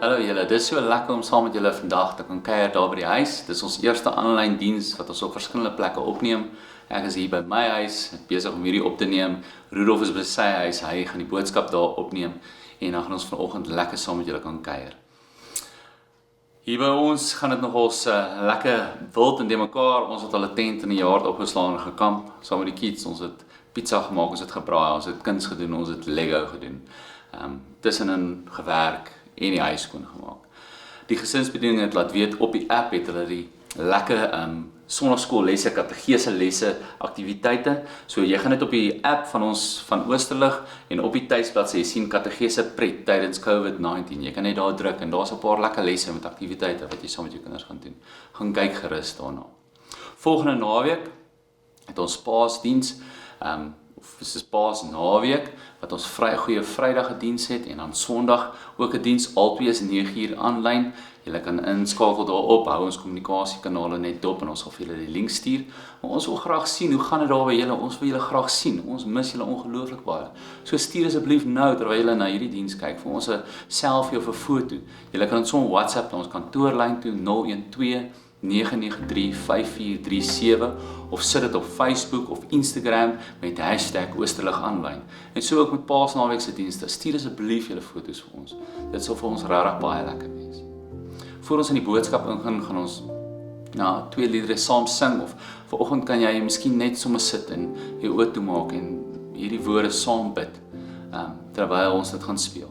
Hallo julle, dis so lekker om saam met julle vandag te kan kuier daar by die huis. Dis ons eerste aanlyn diens wat ons op verskillende plekke opneem. Ek is hier by my huis, besig om hierdie op te neem. Rudolf is by sy huis, hy gaan die boodskap daar opneem en dan gaan ons vanoggend lekker saam met julle kan kuier. Hier by ons gaan dit nogals lekker wild en de mekaar. Ons het al 'n tent in die yard opgeslaan en gekamp saam met die kids. Ons het pizza gemaak, ons het gebraai, ons het kuns gedoen, ons het Lego gedoen. Tussenin gewerk en die huis skoon gemaak. Die gesinsbediening het laat weet op die app het hulle die lekker sonnaarskoollesse, kategese lesse, aktiwiteite. So jy gaan dit op die app van ons van Oosterlig en op die tuisblad jy sien kategese pret tydens COVID-19. Jy kan net daar druk en daar's 'n paar lekker lesse met aktiwiteite wat jy saam met jou kinders gaan doen. Gaan kyk gerus daarna. Volgende naweek het ons Paasdiens, of dis Paas naweek wat ons goeie Vrydag 'n diens het en dan Sondag ook 'n diens, albei is 9:00 aanlyn. Julle kan inskakel daarop, hou ons kommunikasiekanale net dop en ons sal vir julle die link stuur. Maar ons wil graag sien, hoe gaan dit daar by julle? Ons wil julle graag sien. Ons mis julle ongelooflik baie. So stuur asseblief nou terwyl julle na hierdie diens kyk vir ons 'n selfie of 'n foto. Julle kan ons so WhatsApp na ons kantoorlyn toe 012 993 5437 of sit dit op Facebook of Instagram met #Oosterlig-aanlyn. En so ook met Paasnaweek se dienste. Stuur asseblief julle foto's vir ons. Dit sal vir ons regtig baie lekker wees. Voor ons in die boodskap ingaan, gaan ons 2 liedere saam sing of vanoggend kan jy miskien net sommer sit en jou oë toemaak en hierdie woorde saam bid terwyl ons dit gaan speel.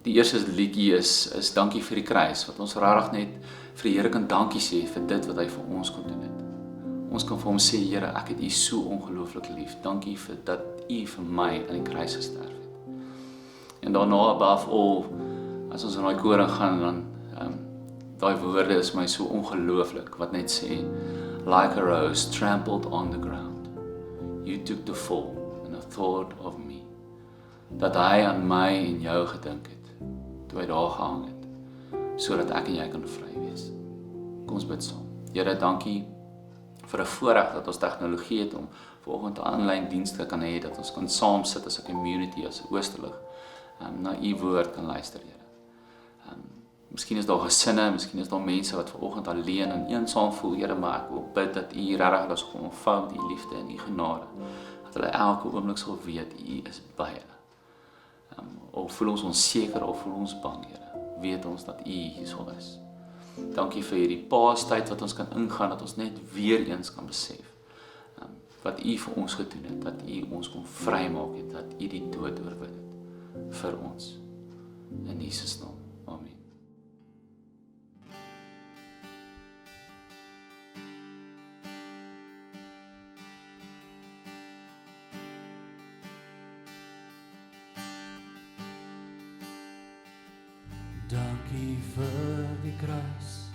Die eerste liedjie is Dankie vir die kruis, wat ons regtig net vir die Here kan dankie sê vir dit wat hy vir ons kon doen het. Ons kan vir hom sê, Here, ek het U so ongelooflik lief. Dankie vir dat U vir my aan die kruis gesterf het. En daarna above all, as ons in daai koor gaan, dan daai woorde is my so ongelooflik wat net sê, like a rose trampled on the ground, you took the fall and a thought of me. Dat hy aan my en jou gedink het toe hy daar gehang het, sodat ek en jy kan vry wees. Kom ons bid saam. Here, dankie vir 'n voorreg dat ons tegnologie het om vanoggend 'n aanlyn diens te kan hê, dat ons kan saam sit as 'n community, as 'n Oosterlig, na U woord kan luister, Here. Miskien is daar gesinne, miskien is daar mense wat vanoggend alleen en eensaam voel, Here, maar ek wil bid dat U regtig hulle sal ontvou met U liefde en U genade, dat hulle elke oomblik sal weet U is by hulle. Of voel ons onseker of voel ons bang, Here, weet ons dat U hier is. Dankie vir hierdie Paastyd wat ons kan ingaan, dat ons net weer eens kan besef wat U vir ons gedoen het, dat U ons kon vrymaak het, dat U die dood oorwin het vir ons. In Jesus naam, amen. Dankie vir die kruis,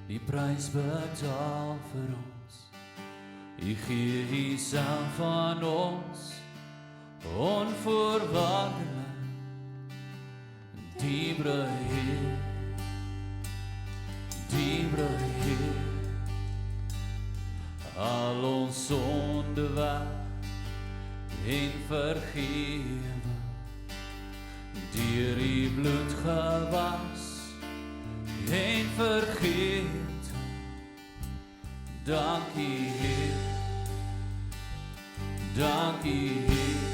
die prys betaal vir ons. U gee U self aan ons, onvoorwaardelik. Diebre Heer, al ons sonde weg en vergewe. Deur U bloed gewas en vergeet. Dankie Heer, dankie Heer.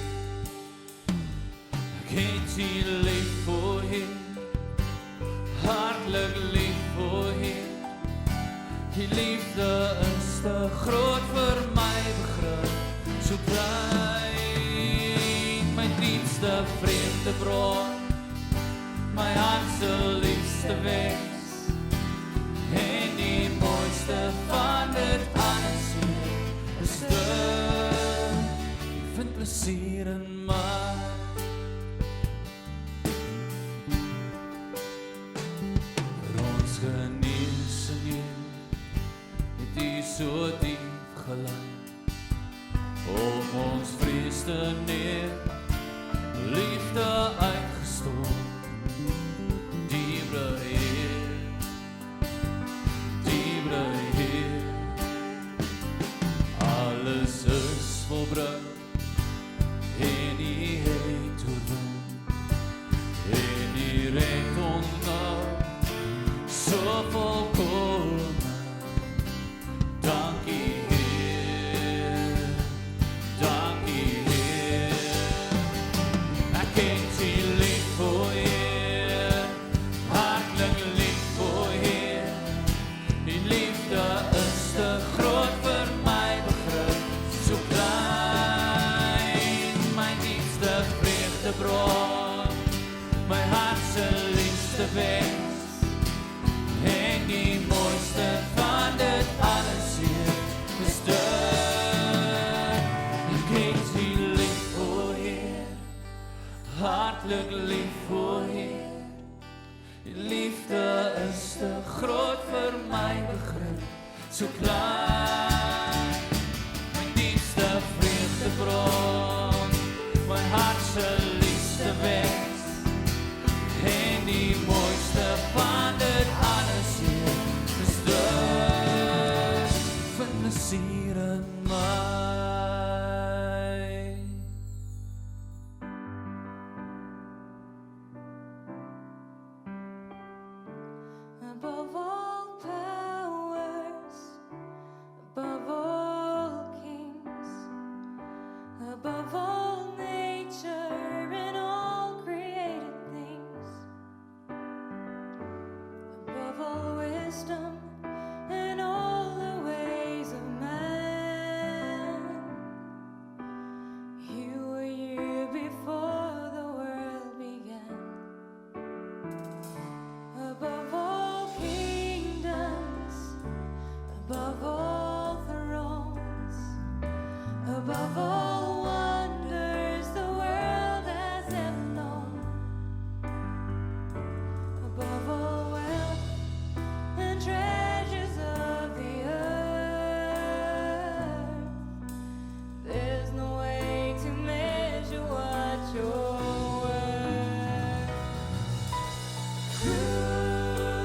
Ek het U lief, o Heer, hartlik lief, o Heer. Die liefde is te groot vir my begrip, so klein, my diepste vreugdebron, my hart se liefste wens, en die mooiste van dit alles is dit, jy vind plesier in my. Vir ons genees in U, het U so diep gelei, om ons vrees te neer, liefde uitgestort. Diebre Heer, alles is volbring, en U het oorwin, en U red ons na hier in my. Above all powers, above all kings, above all nature and all created things, above all wisdom and all the ways of man. You were here before the world began. Above all kingdoms, above all thrones, above all wonders the world has ever known, above all wealth and treasures of the earth, there's no way to measure what you're worth.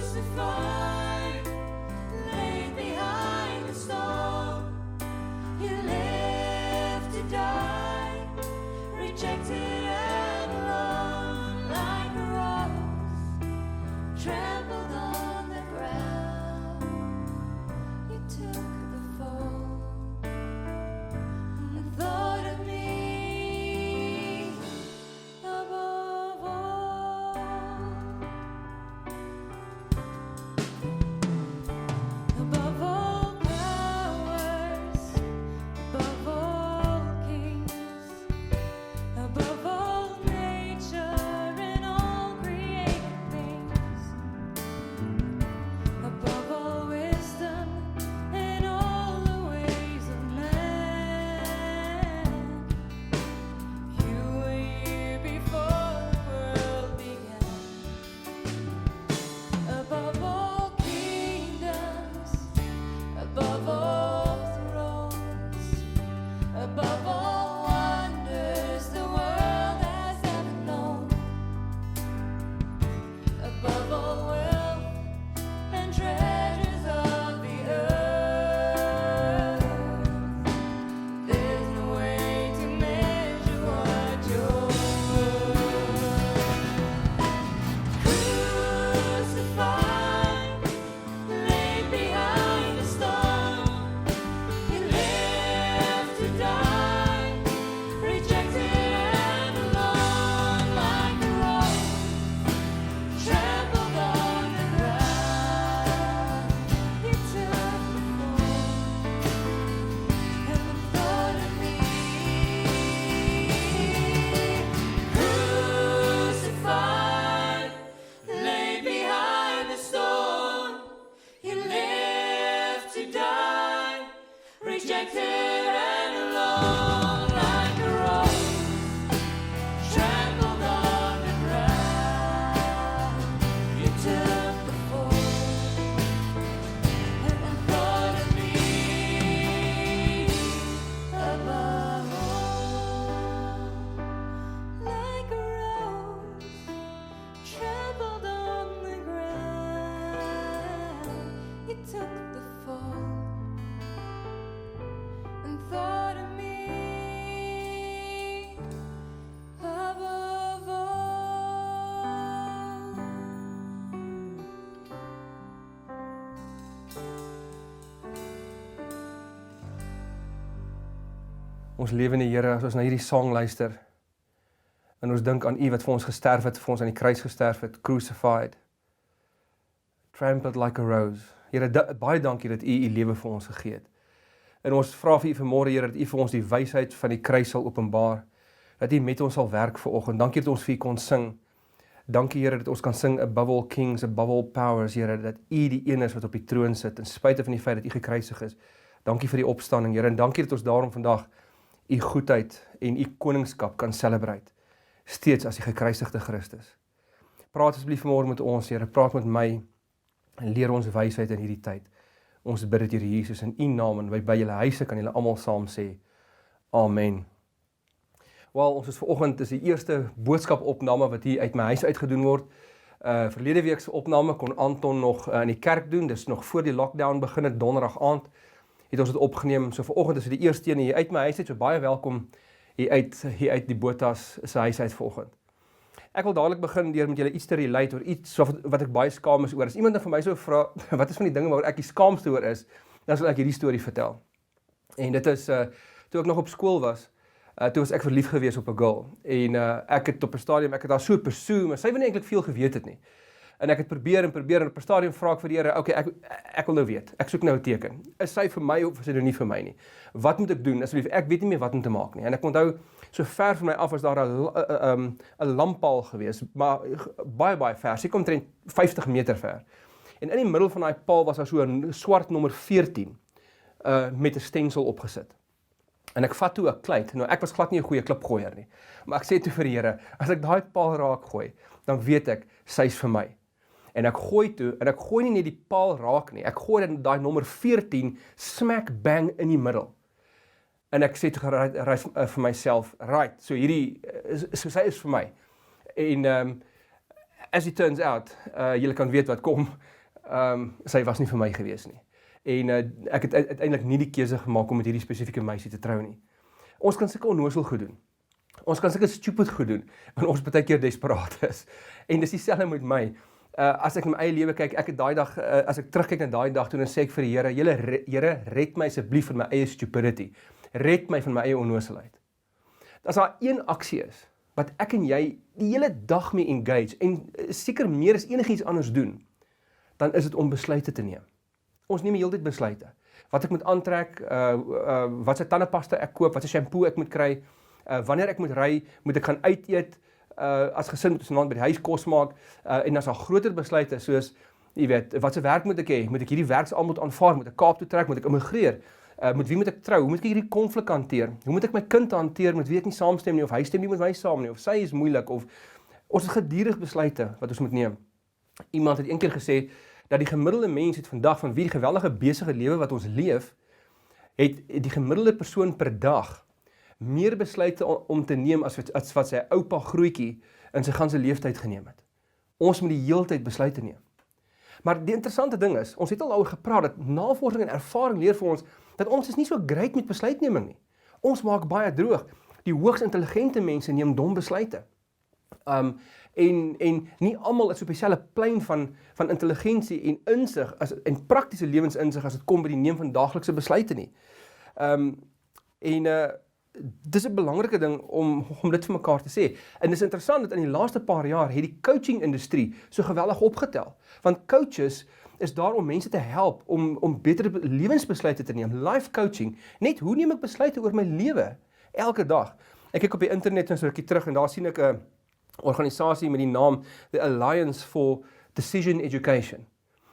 Crucified, laid behind the stone, you lived to die, rejected and alone, like a rose trampled on the ground. You took the fall and thought of me above all. Above all powers, above all kings, above all nature and all created things, above all wisdom and all the ways of man. You were here before the world began. Above all kingdoms, above all thrones, above all wonders the world has ever known, above all wealth and treasures of the earth, there's no way to measure what you're worth. Crucified, laid behind a stone, you lived to die, rejected and alone, like a rose trampled on the ground. You took the fall and the thought of me. Crucified, laid behind the stone, you lived to die, rejected and alone, like a rose trampled on the ground. You took the fall and the thought of me above all, like a rose trampled on the ground. You took the fall and thought of me above all. Ons lewende Here, as ons na hierdie sang luister en ons dink aan U wat vir ons gesterf het, vir ons aan die kruis gesterf het, crucified, trampled like a rose. Here, baie dankie dat U U lewe vir ons gegee het. En ons vra vir U vanmôre, Here, dat U vir ons die wysheid van die kruis sal openbaar, dat U met ons sal werk vanoggend. Dankie dat ons vir U kon sing. Dankie, Here, dat ons kan sing above all kings, above all powers, Here, dat U die een is wat op die troon sit, in spite van die feit dat U gekruisig is. Dankie vir die opstanding, Here, en dankie dat ons daarom vandag U goedheid en U koningskap kan celebrate, steeds as die gekruisigde Christus. Praat asseblief vanmôre met ons, Here, praat met my en leer ons wysheid in hierdie tyd. Ons bid dit, Here Jesus, in U naam, en by julle huise kan julle almal saam sê, Amen. Wel, ons is vanoggend, is die eerste boodskapopname wat hier uit my huis uitgedoen word. Verlede week se opname kon Anton nog in die kerk doen, dis nog voor die lockdown begin het, donderdag aand. het ons dit opgeneem. So vanoggend is dit die eerste een hier uit my huis uit, so baie welkom hier uit die Botas se huis uit vanoggend. Ek wil dadelik begin deur met julle iets te relate oor iets wat ek baie skaam is oor. As iemand van my sou vra, wat is van die dinge waaroor ek die skaamste oor is, dan sal ek hierdie storie vertel. En dit is, toe ek nog op skool was, toe was ek verlief gewees op 'n girl. En ek het op 'n stadium, ek het haar so pursue, maar sy het nie eintlik veel geweet het nie. En ek het probeer en op 'n stadium vra ek vir die Here, okay, ek wil nou weet. Ek soek nou 'n teken. Is sy vir my of is sy nou nie vir my nie? Wat moet ek doen? Asseblief, ek weet nie meer wat om te maak nie. En ek onthou, so ver van my af was daar 'n lamppaal gewees, maar baie ver. Sy kom omtrent 50 meter ver. En in die middel van daai paal was daar so 'n swart nommer 14 met 'n stensel opgesit. En ek vat toe 'n kluit. Nou ek was glad nie 'n goeie klipgooier nie. Maar ek sê toe vir die Here, as ek daai paal raak gooi, dan weet ek sy's vir my. En ek gooi toe, en ek gooi nie net die paal raak nie, ek gooi dan daai nommer 14 smack bang in die middel. En ek sê toe vir myself, right, so hierdie, so sy is vir my. En as it turns out, julle kan weet wat kom, sy was nie vir my gewees nie. En ek het uiteindelik nie die keuse gemaak om met hierdie spesifieke meisie te trou nie. Ons kan sulke onnoosel goed doen. Ons kan sulke stupid goed doen, want ons baie keer desperaat is. En dis dieselfde met my. As ek na my eie lewe kyk, ek het daai dag, as ek terugkyk na daai dag toe, dan sê ek vir die Here, Here, red my asseblief van my eie stupidity. Red my van my eie onnooselheid. As daar een aksie is, wat ek en jy die hele dag mee engage, en seker meer as enigiets anders doen, dan is dit om besluite te neem. Ons neem die hele tyd besluite. Wat ek moet aantrek, wat se tandepasta ek koop, wat se shampoo ek moet kry, wanneer ek moet ry, moet ek gaan uit eet, as gesin moet ons by die huis kos maak, en as daar groter besluite, soos, jy weet, wat se werk moet ek hê, moet ek hierdie werksaanbod aanvaar, moet ek Kaap toe trek, moet ek immigreer, met wie moet ek trou, hoe moet ek hierdie konflik hanteer, hoe moet ek my kind hanteer, met wie ek nie saamstem nie, of hy stem nie met my saam nie, of sy is moeilik, of ons het gedurig besluite wat ons moet neem. Iemand het eendag gesê, dat die gemiddelde mens het vandag, van wie die geweldige besige lewe wat ons leef, het die gemiddelde persoon per dag meer besluite om te neem as wat sy oupa grootjie in sy ganse leeftyd geneem het. Ons moet die hele tyd besluite neem. Maar die interessante ding is, ons het al oor gepraat, dat navorsing en ervaring leer vir ons, dat ons is nie so great met besluitneming nie. Ons maak baie droog. Die hoogs intelligente mense neem dom besluite. En nie almal is op dieselfde plein van intelligensie en insig en praktiese lewensinsig as dit kom by die neem van daaglikse besluite nie. Dis 'n belangrike ding om dit vir mekaar te sê. En dis interessant dat in die laaste paar jaar het die coaching industrie so geweldig opgetel. Want coaches is daar om mense te help om beter lewensbesluite te neem. Life coaching, net hoe neem ek besluite oor my lewe elke dag? Ek kyk op die internet en so 'n rukkie terug en daar sien ek 'n organisasie met die naam The Alliance for Decision Education.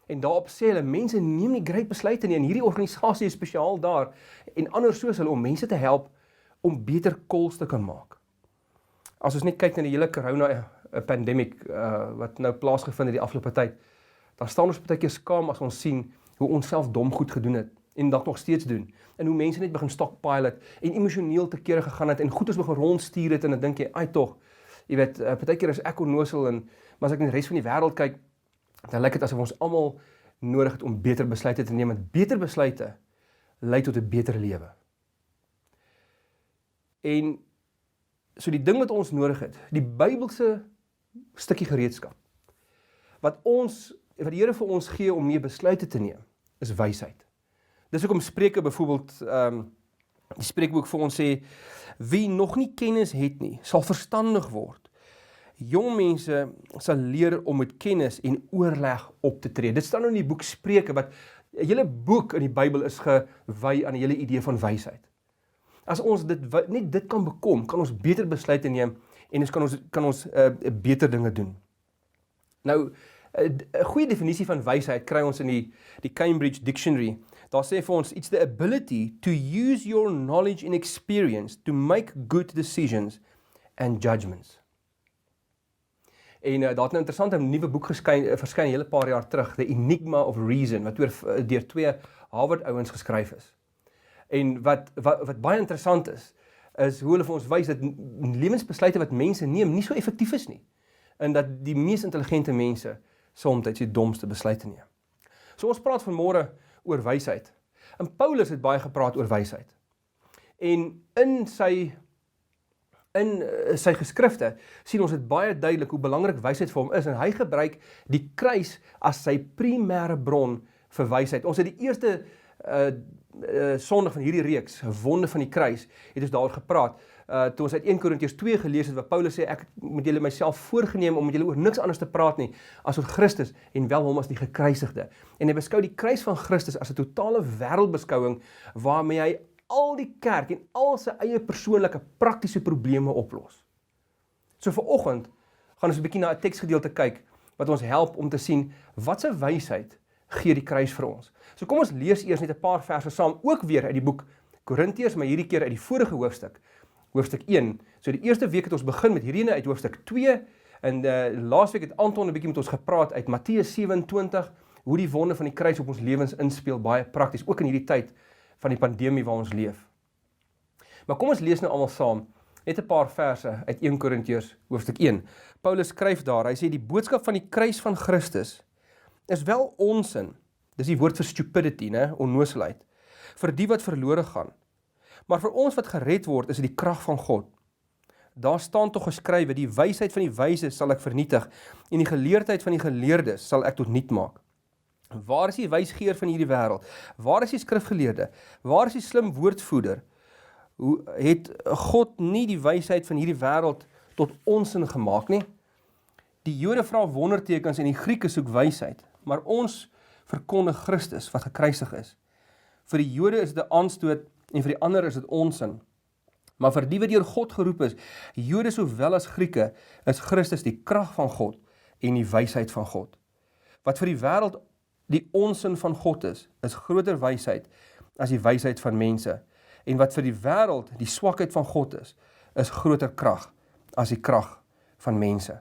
En daarop sê hulle, mense neem nie great besluite nie, en hierdie organisasie is spesiaal daar, en anders soos hulle, om mense te help om beter calls te kan maak. As ons net kyk na die hele corona pandemic, wat nou plaasgevind het die afgelope tyd, dan staan ons baie keer skaam as ons sien hoe ons self dom goed gedoen het, en dat nog steeds doen, en hoe mense net begin stockpile het, en emosioneel te kere gegaan het, en goed ons begin rondstuur het, en dan dink jy, ai tog, jy weet, baie keer is ek onnoosel, maar as ek in die res van die wêreld kyk, dan lyk dit asof ons almal nodig het om beter besluite te neem, en beter besluite lei tot 'n beter lewe. En so die ding wat ons nodig het, die Bybelse stukkie gereedskap, wat die Here vir ons gee om mee besluite te neem, is wysheid. Dis hoekom Spreuke byvoorbeeld, die Spreekboek vir ons sê, wie nog nie kennis het nie, sal verstandig word. Jong mense sal leer om met kennis en oorleg op te tree. Dit staan nou in die boek Spreuke, wat 'n hele boek in die Bybel is gewy aan die hele idee van wysheid. As ons net dit kan bekom, kan ons beter besluite neem, en kan ons beter dinge doen. Nou, 'n goeie definisie van wysheid kry ons in die Cambridge Dictionary. Daar sê vir ons, it's the ability to use your knowledge and experience to make good decisions and judgments. En daar het nou interessant 'n nuwe boek verskyn 'n hele paar jaar terug, The Enigma of Reason, wat deur 2 Harvard-ouens geskryf is. En wat baie interessant is hoe hulle vir ons wys dat lewensbesluite wat mense neem nie so effektief is nie. En dat die mees intelligente mense soms die domste besluite neem. So ons praat vanmôre oor wysheid. En Paulus het baie gepraat oor wysheid. En in sy geskrifte sien ons dit baie duidelik hoe belangrik wysheid vir hom is, en hy gebruik die kruis as sy primêre bron vir wysheid. Ons het die eerste Sondag van hierdie reeks, Wonde van die Kruis, het ons daaroor gepraat, toe ons uit 1 Korintiërs 2 gelees het, waar Paulus sê, ek moet julle myself voorgeneem om met julle oor niks anders te praat nie, as oor Christus, en wel hom as die gekruisigde. En hy beskou die kruis van Christus as 'n totale wêreldbeskouing, waarmee hy al die kerk en al sy eie persoonlike praktiese probleme oplos. So vanoggend gaan ons 'n bietjie na 'n teksgedeelte kyk, wat ons help om te sien, wat se wysheid gee die kruis vir ons. So kom ons lees eers net 'n paar verse saam, ook weer uit die boek Korintiërs, maar hierdie keer uit die vorige hoofstuk, hoofstuk 1. So die eerste week het ons begin met hierdie uit hoofstuk 2, en laasweek het Anton 'n bietjie met ons gepraat uit Matteus 27, hoe die wonde van die kruis op ons lewens inspeel, baie prakties, ook in hierdie tyd van die pandemie waar ons leef. Maar kom ons lees nou almal saam, net 'n paar verse uit 1 Korintiërs hoofstuk 1. Paulus skryf daar, hy sê, die boodskap van die kruis van Christus is wel onsin, dis die woord vir stupidity, onnoosheid, vir die wat verlore gaan. Maar vir ons wat gered word, is dit die krag van God. Daar staan tog geskrywe, die wysheid van die wyses sal ek vernietig, en die geleerdheid van die geleerdes sal ek tot niet maak. Waar is die wysgeer van hierdie wêreld? Waar is die skrifgeleerde? Waar is die slim woordvoerder? Hoe het God nie die wysheid van hierdie wêreld tot onsin gemaak nie? Die Jode vra wondertekens en die Grieke soek wysheid, maar ons verkondig Christus wat gekruisig is. Vir die Jode is dit 'n aanstoot en vir die ander is dit onsin. Maar vir die wat deur God geroep is, Jode sowel as Grieke, is Christus die krag van God en die wysheid van God. Wat vir die wêreld die onsin van God is groter wysheid as die wysheid van mense. En wat vir die wêreld die swakheid van God is groter krag as die krag van mense.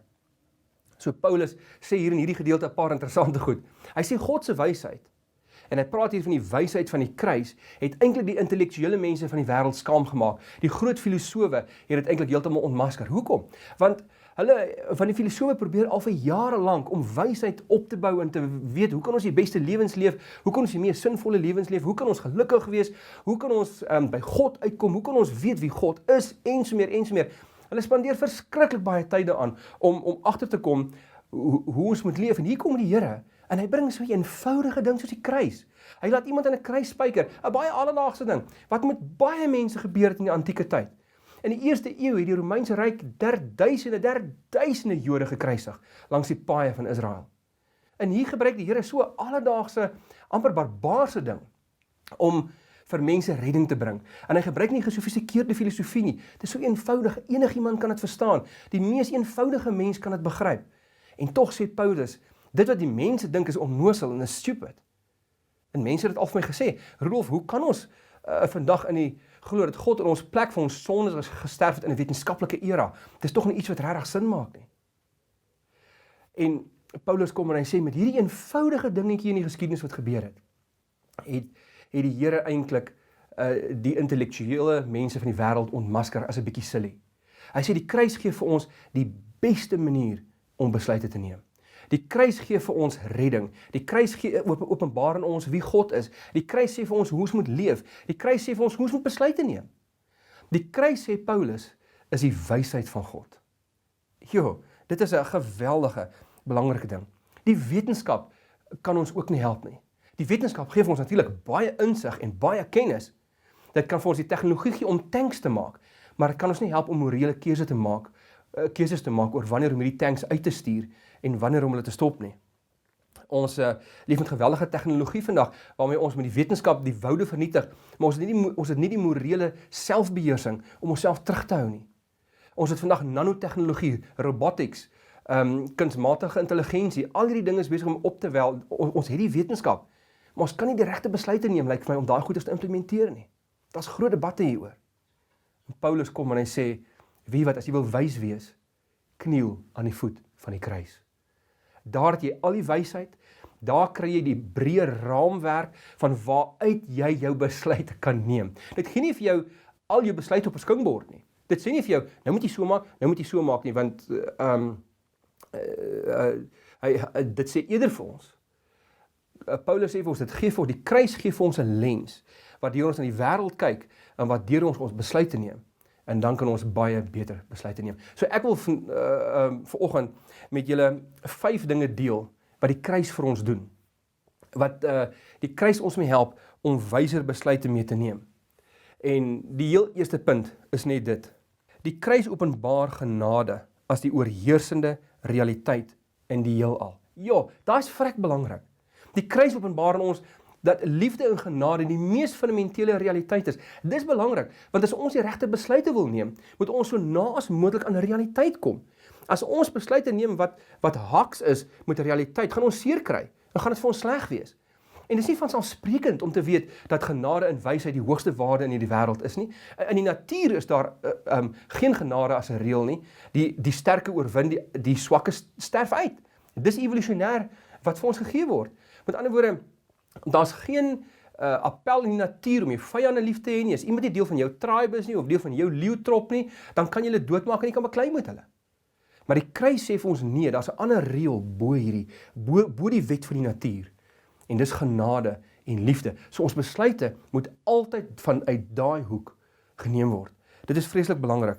So Paulus sê hier in hierdie gedeelte 'n paar interessante goed. Hy sê God se wysheid, en hy praat hier van die wysheid van die kruis, het eintlik die intellektuele mense van die wêreld skaam gemaak. Die groot filosowe het dit eintlik heeltemal ontmasker. Hoekom? Want van die filosowe probeer al vir jare lank om wysheid op te bou en te weet, hoe kan ons die beste lewens leef, hoe kan ons die mees sinvolle lewens leef, hoe kan ons gelukkig wees, hoe kan ons by God uitkom, hoe kan ons weet wie God is, en so meer. Hulle spandeer verskriklik baie tyd daaraan om agter te kom hoe ons moet leef, en hier kom die Here, en hy bring so 'n eenvoudige ding soos die kruis. Hy laat iemand aan 'n kruis spyker, 'n baie alledaagse ding, wat met baie mense gebeur het in die antieke tyd. In die eerste eeu het die Romeinse Ryk duisende Jode gekruisig langs die paaie van Israel. En hier gebruik die Here so 'n alledaagse, amper barbaarse ding om vir mense redding te bring. En hy gebruik nie gesofistikeerde filosofie nie. Dit is so eenvoudig, enigiemand kan dit verstaan. Die mees eenvoudige mens kan dit begryp. En tog sê Paulus, dit wat die mense dink is onnosel en is stupid. En mense het dit al vir my gesê, Rudolf, hoe kan ons vandag in die glo dat God in ons plek vir ons sondes gesterf het in 'n wetenskaplike era? Dit is tog nie iets wat regtig sin maak nie. En Paulus kom en hy sê, met hierdie eenvoudige dingetjie in die geskiedenis wat gebeur het die Here eintlik die intellektuele mense van die wêreld ontmasker as 'n bietjie silly. Hy sê die kruis gee vir ons die beste manier om besluite te neem. Die kruis gee vir ons redding. Die kruis gee openbaar aan ons wie God is. Die kruis sê vir ons hoe ons moet leef. Die kruis sê vir ons hoe ons moet besluite neem. Die kruis, sê Paulus, is die wysheid van God. Dit is 'n geweldige, belangrike ding. Die wetenskap kan ons ook nie help nie. Die wetenskap gee vir ons natuurlik baie insig en baie kennis. Dit kan vir ons die tegnologie gee om tanks te maak, maar dit kan ons nie help om morele keuses te maak oor wanneer om hierdie tanks uit te stuur en wanneer om hulle te stop nie. Ons leef met geweldige tegnologie vandag, waarmee ons met die wetenskap die woude vernietig, maar ons het nie die morele selfbeheersing om onsself terug te hou nie. Ons het vandag nanotegnologie, robotics, kunsmatige intelligensie, al hierdie dinge is besig om op te wel. Ons het die wetenskap, maar ons kan nie die regte besluite neem, lyk vir my, om daai goeders te implementeer nie. Daar's groot debatte hieroor. En Paulus kom en hy sê, wie wat, as jy wil wys wees, kniel aan die voet van die kruis. Daar het jy al die wysheid, daar kry jy die breë raamwerk van waaruit jy jou besluite kan neem. Dit gee nie vir jou al jou besluite op 'n skinkbord nie. Dit sê nie vir jou, nou moet jy so maak, nie, want dit sê eerder vir ons, Paulus sê vir ons, dit gee vir ons, die kruis gee vir ons 'n lens, waardeur ons in die wêreld kyk, en waardeur ons besluite neem. En dan kan ons baie beter besluite neem. So ek wil vanoggend met julle 5 dinge deel, wat die kruis vir ons doen. Wat die kruis ons mee help, om wyser besluite mee te neem. En die heel eerste punt is net dit. Die kruis openbaar genade as die oorheersende realiteit in die heelal. Ja, daai is vrek belangrik. Die kruis openbaar aan ons dat liefde en genade die mees fundamentele realiteit is. Dit is belangrik, want as ons die regte besluite wil neem, moet ons so na as moontlik aan 'n realiteit kom. As ons besluite neem wat haks is met 'n realiteit, gaan ons seer kry, dan gaan dit vir ons sleg wees. En dit is nie vanselfsprekend om te weet dat genade en wysheid die hoogste waarde in hierdie wêreld is nie. In die natuur is daar geen genade as 'n reël nie. Die sterke oorwin, die swakke sterf uit. Dis evolusionêr wat vir ons gegee word. Met ander woorde, daar's geen appel in die natuur om jou vyande lief te hê nie. As iemand nie deel van jou tribe is nie, of deel van jou leeutrop nie, dan kan jy hulle doodmaak en jy kan baklei met hulle. Maar die kruis sê vir ons nee, daar's 'n ander reël bo die wet van die natuur. En dis genade en liefde. So ons besluite moet altyd vanuit daai hoek geneem word. Dit is vreeslik belangrik.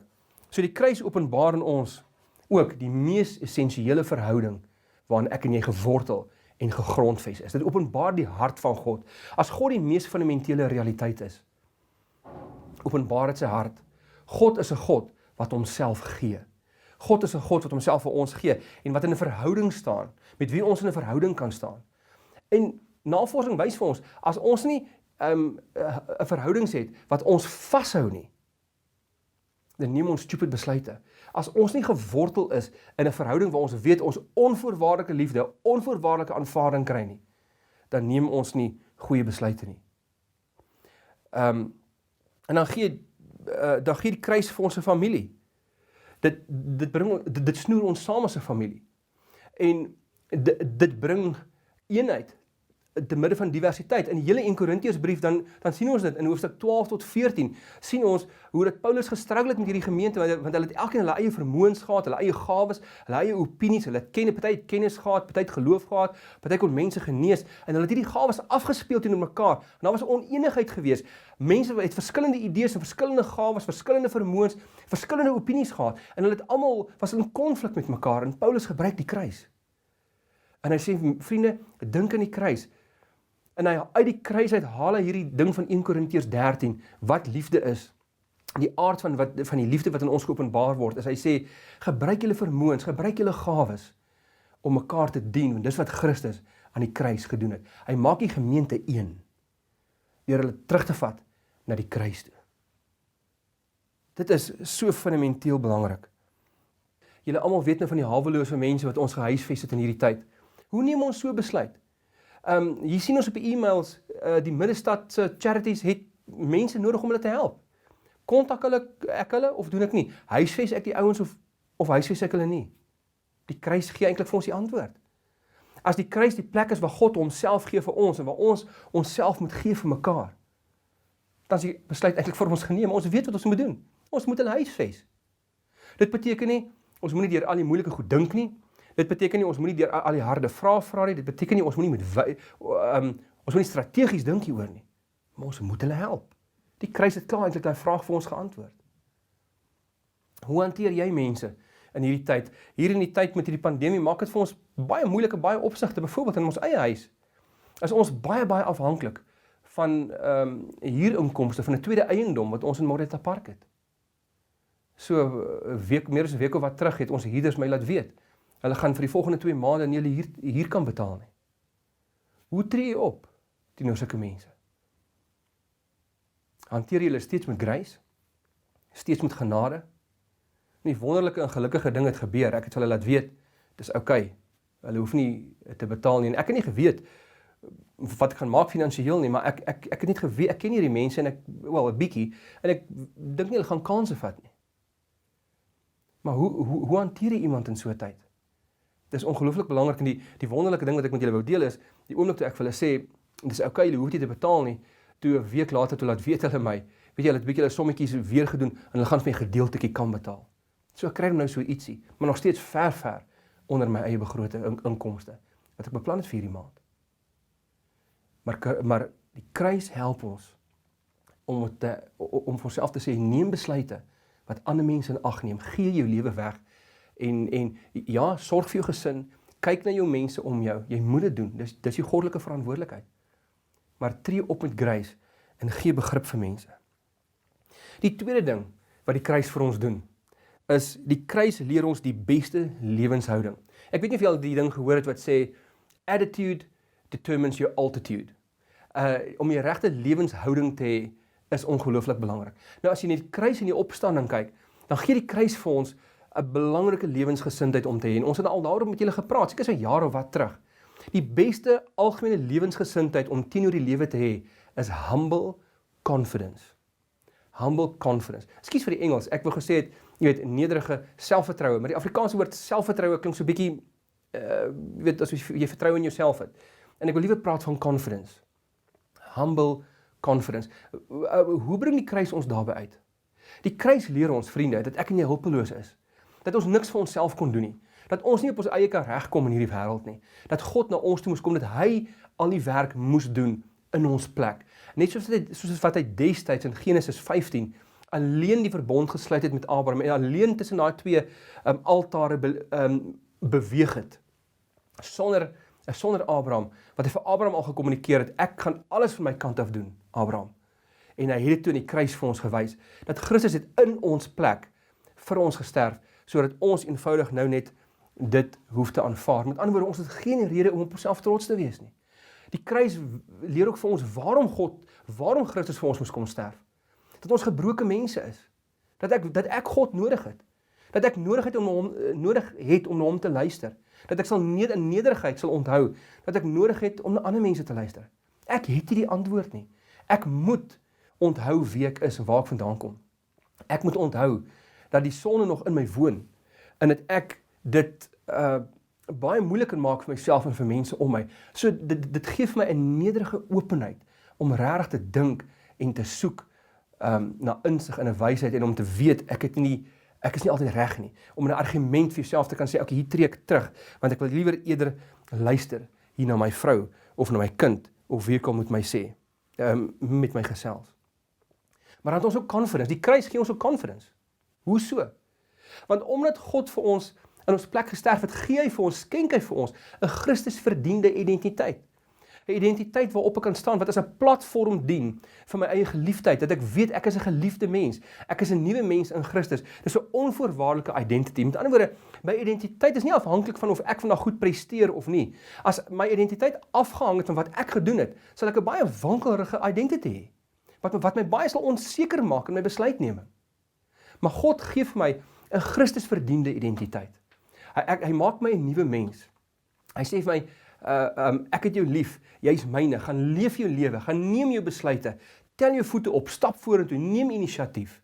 So die kruis openbaar in ons ook die mees essensiële verhouding waarin ek en jy gewortel en gegrondves is. Dit openbaar die hart van God. As God die mees fundamentele realiteit is, openbaar dit sy hart. God is 'n God wat homself gee. God is 'n God wat homself vir ons gee en wat in 'n verhouding staan, met wie ons in 'n verhouding kan staan. En navorsing wys vir ons, as ons nie 'n verhouding het wat ons vashou nie, dan neem ons stupid besluite. As ons nie gewortel is in 'n verhouding waar ons weet ons onvoorwaardelike liefde, onvoorwaardelike aanvaarding kry nie, dan neem ons nie goeie besluite nie. En dan gee die kruis vir ons 'n familie. Dit snoer ons saam as 'n familie. En dit bring eenheid te midde van diversiteit. In die hele 1 Korintiërsbrief dan sien ons dit in hoofstuk 12 tot 14, sien ons hoe dat Paulus gestruggle het met hierdie gemeente, want hulle het elkeen hulle eie vermoëns gehad, hulle eie gawes, hulle eie opinies, hulle het party het kennis gehad, party het geloof gehad, party kon mense genees, en hulle het hierdie gawes afgespeel teenoor mekaar, en daar was 'n oneenigheid gewees. Mense het verskillende idees en verskillende gawes, verskillende vermoëns, verskillende opinies gehad, en hulle het almal was in konflik met mekaar, en Paulus gebruik die kruis. En hy sê, vriende, dink aan die kruis. En uit die kruis uit haal hy hierdie ding van 1 Korintiërs 13, wat liefde is. Die aard van die liefde wat in ons geopenbaar word, is hy sê, gebruik julle vermoëns, gebruik julle gawes, om mekaar te dien, want dis wat Christus aan die kruis gedoen het. Hy maak die gemeente een, deur hulle terug te vat na die kruis toe. Dit is so fundamenteel belangrik. Julle almal weet nou van die hawelose mense wat ons gehuisves het in hierdie tyd. Hoe neem ons so besluit? Hier sien ons op die e-mails, die Middestad se charities het mense nodig om hulle te help. Kontak ek hulle of doen ek nie? Huisves ek die ouens of huisves ek hulle nie? Die kruis gee eintlik vir ons die antwoord. As die kruis die plek is waar God homself gee vir ons en waar ons onsself moet gee vir mekaar, dan is die besluit eintlik vir ons geneem. Ons weet wat ons moet doen. Ons moet hulle huisves. Dit beteken nie ons moet nie deur al die moeilike goed dink nie. Dit beteken nie ons moet nie deur al die harde vrae vra nie. Dit beteken nie ons moet nie strategies dink hieroor nie. Maar ons moet hulle help. Die kruis het klaar eintlik daai vraag vir ons geantwoord. Hoe hanteer jy mense in hierdie tyd? Hier in die tyd met hierdie pandemie maak dit vir ons baie moeilike, baie opsigte. Byvoorbeeld in ons eie huis is ons baie afhanklik van huurinkomste van 'n tweede eiendom wat ons in Moretta Park het. So meer as 'n week of wat terug het ons huurders my laat weet. Hulle gaan vir die volgende 2 maande nie hulle huur kan betaal nie. Hoe tree jy op teenoor sulke mense? Hanteer jy hulle steeds met grace? Steeds met genade? Nie wonderlike en gelukkige ding het gebeur. Ek het hulle laat weet, dis okay. Hulle hoef nie te betaal nie. En ek het nie geweet wat ek gaan maak finansiëel nie, maar ek het net geweet, ek ken hierdie mense en 'n bietjie, en ek dink nie hulle gaan kanse vat nie. Maar hoe hanteer jy iemand in so 'n tyd? Dit is ongelooflik belangrik, en die wonderlike ding wat ek met julle wou deel is, die oomblik toe ek vir hulle sê, dis okay, julle hoef nie te betaal nie, toe 'n week later toe laat weet hulle my, weet jy, hulle het 'n bietjie hulle sommetjies weer gedoen, en hulle gaan vir my 'n gedeeltjie kan betaal. So ek kry nou so ietsie, maar nog steeds ver onder my eie begrote inkomste, wat ek beplan het vir hierdie maand. Maar die kruis help ons om vir onsself te sê, neem besluite wat ander mense in ag neem, gee jou lewe weg en ja, sorg vir jou gesin, kyk na jou mense om jou, jy moet dit doen, dis jou goddelike verantwoordelikheid. Maar tree op met grace en gee begrip vir mense. Die tweede ding wat die kruis vir ons doen, is die kruis leer ons die beste lewenshouding. Ek weet nie of jy al die ding gehoor het wat sê, attitude determines your altitude. Om die regte lewenshouding te hê, is ongelooflik belangrik. Nou as jy net die kruis en die opstanding kyk, dan gee die kruis vir ons 'n belangrike lewensgesindheid om te hê. En ons het al daaroor met julle gepraat, seker so 'n jaar of wat terug. Die beste algemene lewensgesindheid om teenoor die lewe te hê, is humble confidence. Humble confidence. Ekskuus vir die Engels, ek wou gesê het, jy weet, nederige selfvertroue, maar die Afrikaanse woord selfvertroue klink so bietjie, jy weet, as jy vertrou in jouself het. En ek wil liewer praat van confidence. Humble confidence. Hoe bring die kruis ons daarby uit? Die kruis leer ons, vriende, dat ek en jy hulpeloos is. Dat ons niks vir onsself kon doen nie. Dat ons nie op ons eie kan regkom in hierdie wêreld nie. Dat God na ons toe moes kom, dat hy al die werk moes doen in ons plek. Net soos wat hy destyds in Genesis 15 alleen die verbond gesluit het met Abraham en alleen tussen daai twee altare beweeg het. Sonder Abraham, wat hy vir Abraham al gekommunikeer het, ek gaan alles van my kant af doen, Abraham. En hy het dit toe in die kruis vir ons gewys, dat Christus het in ons plek vir ons gesterf, sodat ons eenvoudig nou net dit hoef te aanvaar. Met ander woorde, ons het geen rede om op onsself trots te wees nie. Die kruis leer ook vir ons waarom Christus vir ons moes kom sterf. Dat ons gebroke mense is. Dat ek God nodig het. Dat ek nodig het om na hom te luister. Dat ek in nederigheid sal onthou dat ek nodig het om na ander mense te luister. Ek het nie die antwoord nie. Ek moet onthou wie ek is en waar ek vandaan kom. Ek moet onthou dat die sonde nog in my woon en dat ek dit baie moeilik kan maak vir myself en vir mense om my. So dit gee vir my 'n nederige openheid om regtig te dink en te soek na insig en 'n wysheid en om te weet ek is nie altyd reg nie. Om 'n argument vir jouself te kan sê, okay, hier tree ek terug, want ek wil liewer eerder luister hier na my vrou of na my kind of wie kom met my sê, met my gesels. Maar dan het ons ook confidence. Die kruis gee ons ook confidence. Hoe so? Want omdat God vir ons in ons plek gesterf het, gee hy vir ons, skenk hy vir ons 'n Christus verdiende identiteit. 'n Identiteit waarop ek kan staan, wat as 'n platform dien vir my eie geliefdheid, dat ek weet ek is 'n geliefde mens, ek is 'n nuwe mens in Christus. Dis 'n onvoorwaardelike identity. Met ander woorde, my identiteit is nie afhanklik van of ek vandag goed presteer of nie. As my identiteit afgehang het van wat ek gedoen het, sal ek 'n baie wankelrige identity hê, wat my baie sal onseker maak in my besluitneming. Maar God gee vir my 'n Christus verdiende identiteit. Hy maak my 'n nuwe mens. Hy sê vir my, ek het jou lief, jy's myne, gaan leef jou lewe, gaan neem jou besluite, tel jou voete op, stap vorentoe, neem inisiatief.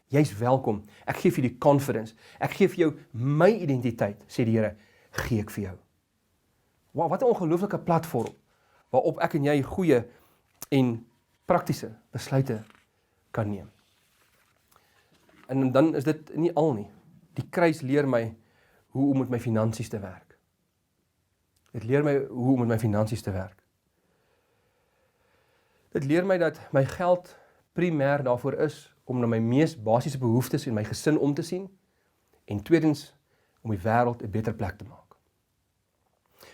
Jy's welkom, ek gee vir die confidence, ek gee vir jou my identiteit, sê die Here, gee ek vir jou. Wow, wat 'n ongelooflike platform, waarop ek en jy goeie en praktiese besluite kan neem. En dan is dit nie al nie. Die kruis leer my hoe om met my finansies te werk. Dit leer my hoe om met my finansies te werk. Dit leer my dat my geld primêr daarvoor is om na my mees basiese behoeftes en my gesin om te sien en tweedens om die wêreld 'n beter plek te maak.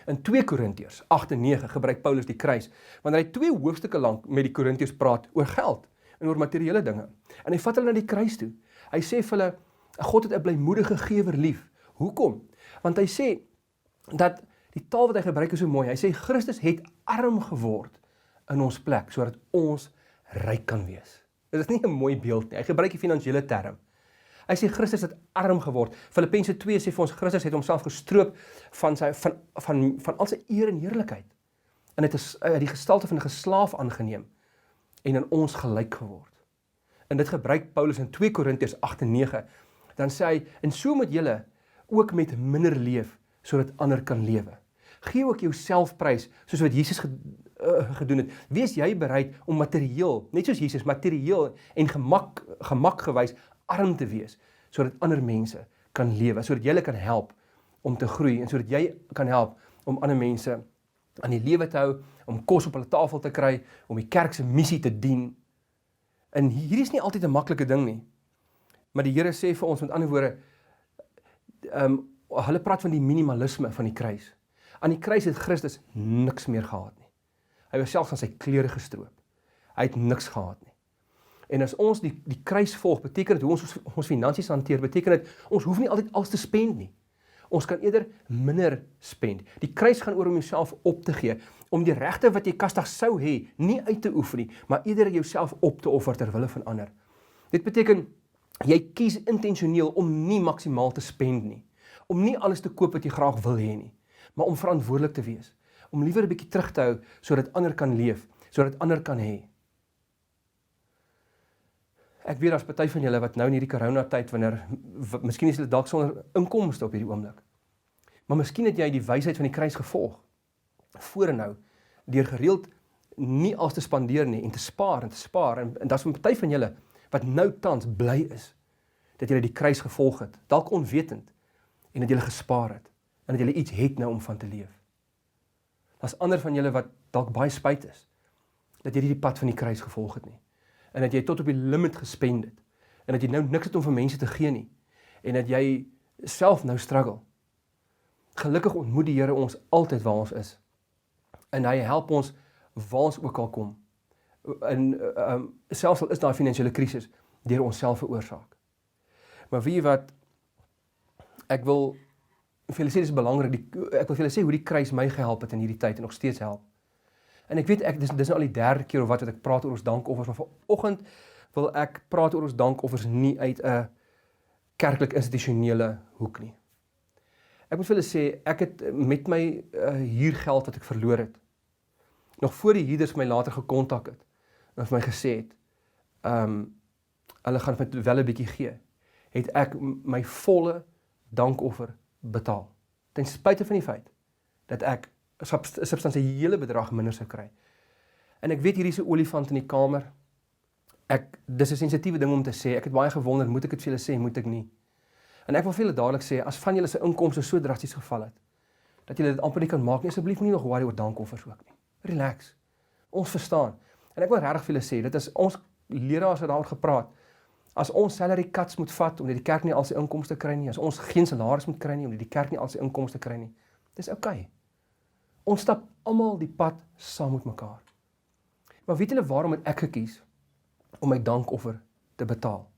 In 2 Korintiërs 8 en 9 gebruik Paulus die kruis wanneer hy 2 hoofstukke lank met die Korintiërs praat oor geld en oor materiële dinge. En hy vat hulle na die kruis toe. Hy sê vir hulle, God het 'n blymoedige gewer lief. Hoekom? Want hy sê dat die taal wat hy gebruik is so mooi. Hy sê Christus het arm geword in ons plek sodat ons ryk kan wees. Dit is nie 'n mooi beeld nie. Hy gebruik die finansiële term. Hy sê Christus het arm geword. Filippense 2 sê vir ons Christus het homself gestroop van al sy eer en heerlikheid. En het die gestalte van 'n geslaaf aangeneem en aan ons gelyk geword. En dit gebruik Paulus in 2 Korintiërs 8 en 9. Dan sê hy, en so moet julle ook met minder leef, sodat ander kan lewe. Gee ook jouself prys, soos wat Jesus gedoen het. Wees jy bereid om materieel, net soos Jesus, materieel en gemak gewys arm te wees, sodat ander mense kan lewe, sodat jy kan help om te groei, en sodat jy kan help om ander mense aan die lewe te hou, om kos op hulle tafel te kry, om die kerk se missie te dien. En hierdie is nie altyd 'n maklike ding nie. Maar die Here sê vir ons met ander woorde, hulle praat van die minimalisme van die kruis. Aan die kruis het Christus niks meer gehad nie. Hy was selfs aan sy klere gestroop. Hy het niks gehad nie. En as ons die kruis volg, beteken dit hoe ons finansies hanteer, beteken dit ons hoef nie altyd alles te spend nie. Ons kan eerder minder spend. Die kruis gaan oor om jouself op te gee, om die regte wat jy kastig sou hê, nie uit te oefen nie, maar eerder jouself op te offer ter wille van ander. Dit beteken, jy kies intentioneel om nie maksimaal te spend nie, om nie alles te koop wat jy graag wil hê nie, maar om verantwoordelik te wees, om liewer 'n bietjie terug te hou, sodat ander kan leef, sodat ander kan hê. Ek weet daar's party van julle wat nou in hierdie coronatyd, miskien is hulle dalk sonder inkomste op hierdie oomblik, maar miskien het jy die wysheid van die kruis gevolg, voor en nou, deur gereeld nie als te spandeer nie, en te spaar, en daar's 'n party van julle, wat nou tans bly is, dat julle die kruis gevolg het, dalk onwetend, en dat julle gespaar het, en dat julle iets het nou om van te leef. Daar's ander van julle wat dalk baie spyt is, dat jy nie die pad van die kruis gevolg het nie, en dat jy tot op die limit gespend het, en dat jy nou niks het om vir mense te gee nie, en dat jy self nou struggle. Gelukkig ontmoet die Here ons altyd waar ons is, en hy help ons waar ons ook al kom, en selfs al is daar 'n finansiële krisis, deur ons self veroorsaak. Maar weet jy wat, ek wil vir julle sê, dit is belangrik, ek wil vir julle sê hoe die kruis my gehelp het in hierdie tyd, en nog steeds help. En ek weet, dis nou al die 3de keer of wat ek praat oor ons dankoffers, maar vanoggend wil ek praat oor ons dankoffers nie uit 'n kerklik institusionele hoek nie. Ek moet vir julle sê, ek het met my huurgeld wat ek verloor het, nog voor die huurders my later gekontak het, en vir my gesê het, hulle gaan my wel 'n bietjie gee, het ek my volle dankoffer betaal, ten spyte van die feit, dat ek 'n substansiële bedrag minder sou kry. En ek weet hierdie is 'n olifant in die kamer, dis 'n sensitiewe ding om te sê, ek het baie gewonder, moet ek dit vir julle sê, moet ek nie? En ek wil vir julle dadelik sê, as van julle se inkomste so drasties geval het, dat julle dit amper nie kan maak nie, asseblief nie nog worry oor dankoffers ook nie. Relax. Ons verstaan. En ek wil regtig vir julle sê, dit is ons leraars het daaroor gepraat. As ons salary cuts moet vat omdat die kerk nie al sy inkomste kry nie, as ons geen salaris moet kry nie omdat die kerk nie al sy inkomste kry nie, dis oukei. Ons stap almal die pad saam met mekaar. Maar weet julle waarom het ek gekies om my dankoffer te betaal?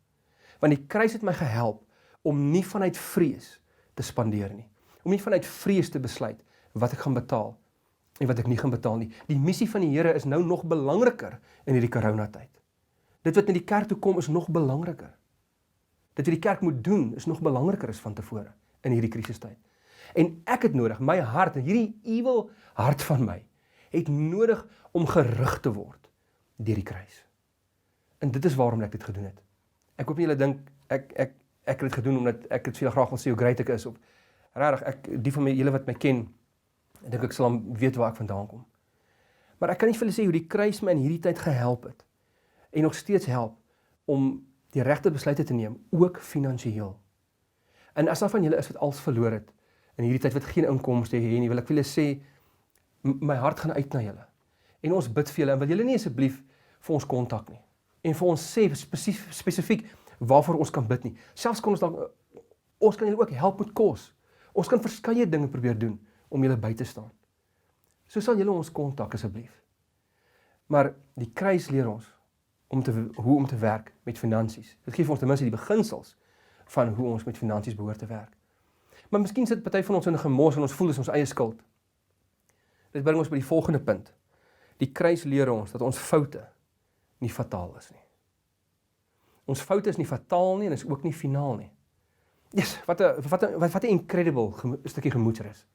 Want die kruis het my gehelp om nie vanuit vrees te spandeer nie. Om nie vanuit vrees te besluit wat ek gaan betaal en wat ek nie gaan betaal nie. Die missie van die Here is nou nog belangriker in hierdie coronatyd. Dit wat in die kerk toe kom is nog belangriker. Dit wat die kerk moet doen is nog belangriker as van tevore in hierdie krisistyd. En ek het nodig, my hart, hierdie evil hart van my, het nodig om gerig te word deur die kruis. En dit is waarom ek dit gedoen het. Ek hoop nie julle dink, ek het dit gedoen omdat ek het veel graag wil sê hoe great ek is, of regtig, die van julle wat my ken, ek dink ek sal weet waar ek vandaan kom. Maar ek kan nie vir julle sê hoe die kruis my in hierdie tyd gehelp het, en nog steeds help, om die regte besluite te neem, ook finansiëel. En as daar van julle is wat alles verloor het, in hierdie tyd wat geen inkomste hê nie, wil ek vir julle sê, my hart gaan uit na julle. En ons bid vir julle, en wil julle nie asseblief vir ons kontak nie. En vir ons sê spesifiek waarvoor ons kan bid nie. Selfs kan ons kan julle ook help met kos. Ons kan verskeie dinge probeer doen om julle by te staan. So sal julle ons kontak asseblief. Maar die kruis leer ons hoe om te werk met finansies. Dit gee vir ons ten minste die beginsels van hoe ons met finansies behoort te werk. Maar miskien sit party van ons in 'n gemors en ons voel dis ons eie skuld. Dit bring ons by die volgende punt. Die kruis leer ons dat ons foute nie fataal is nie. Ons foute is nie fataal nie en is ook nie finaal nie. Yes, wat 'n incredible stukkie gemoedsrus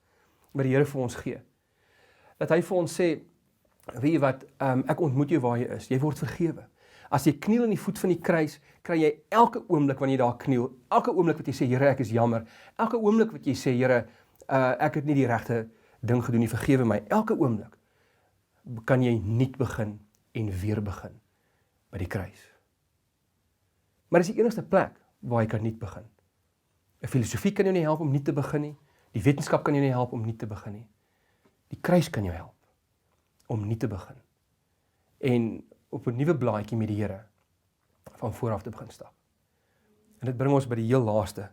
wat die Here vir ons gee. Dat hy vir ons sê, weet jy wat, ek ontmoet jou waar jy is, jy word vergewe. As jy kniel in die voet van die kruis, kry jy elke oomblik wanneer jy daar kniel, elke oomblik wat jy sê, Here, ek is jammer, elke oomblik wat jy sê, Here, ek het nie die regte ding gedoen nie, vergewe my, elke oomblik kan jy nuut begin en weer begin by die kruis. Maar dis die enigste plek waar jy kan nuut begin. 'n Filosofie kan jou nie help om nuut te begin nie, die wetenskap kan jou nie help om nuut te begin nie. Die kruis kan jou help. om nie te begin en op 'n nuwe blaadjie met die Here van vooraf te begin stap. En dit bring ons by die heel laaste